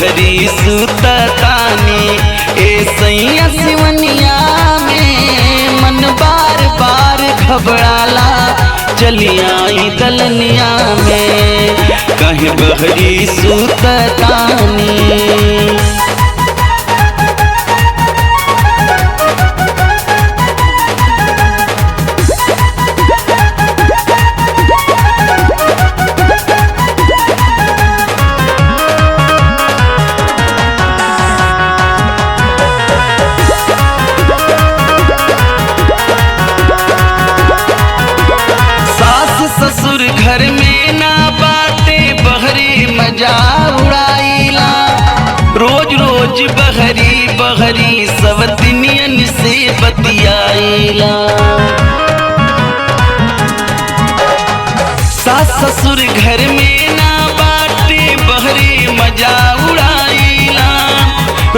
बहरी सुततानी ए सैया सिवनिया में मन बार बार घबराला चली आई दलनिया में कहे बहरी सुततानी। ससुर घर में ना बाटे बहरी मजा उड़ाईला रोज रोज बहरी बहरी सवतिनियन से बतियाईला। सास ससुर घर में ना बाटे बहरी मजा उड़ाईला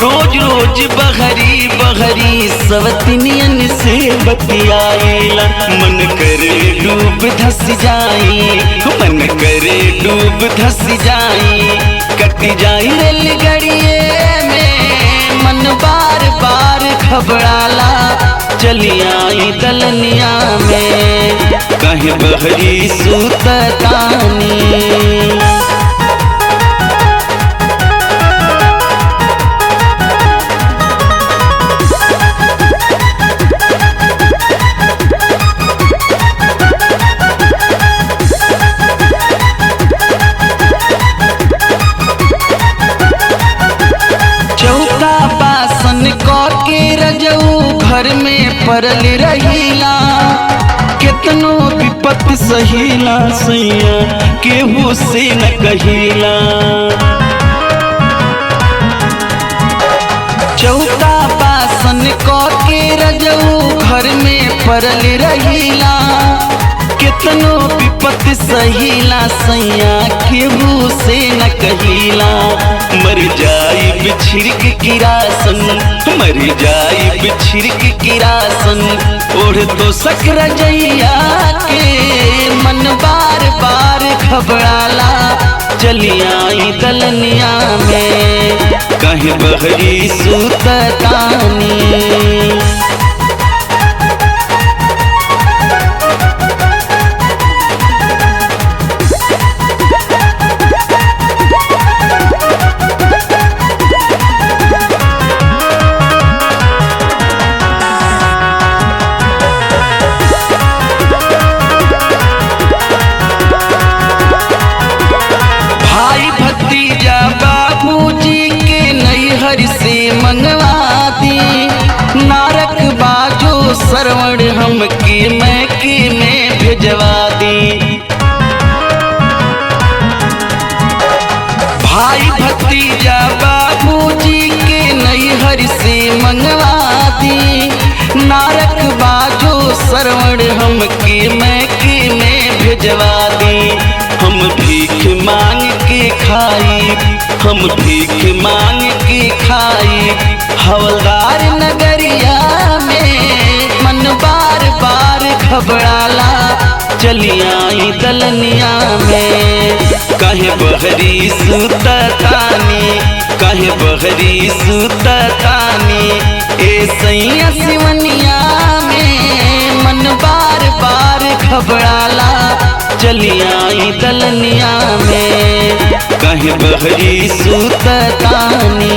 रोज रोज बहरी बहरी सवतिनियन से बतियाईला। मन करे डूब धस जाई मन करे डूब धस जाई कट जाई रेलगाड़िए में मन बार बार घबराला चली आई दलनिया में कहे बहरी सुततानी। चौका बासन के रजऊ घर में पड़ल रहीला कितनो विपत सहीला सैया केहू से न कहीला। चौका बासन के रजऊ घर में पड़ल रहीला कितनो विपत सहीला सैया केहू से न कहीला। मर जाई बिछिड़क किरासन मर जाई बिछिड़क किरासन ओढ़ तो सकर जैया के मन बार बार घबराला चली आई दलनिया में कहे बहरी सुततानी। भतीजा बाबूजी के नैहर से मंगवा दी नारक बाजो सरवण हमके मैके में भेजवा दी। भाई भतीजा बाबूजी के नैहर से मंगवा दी नारक बाजो सरवण हमके मैके में भेजवा दी। हम भीख मांग के खाई हम भीख मांग के खाई हवलदार नगरिया में मन बार बार घबराला चली आई दलनिया में कहे बहरी सुततानी कहे बहरी सुततानी ए सैया सिवनिया में मन बार बार घबराला चली आई दलनिया में कहे बहरी सुततानी।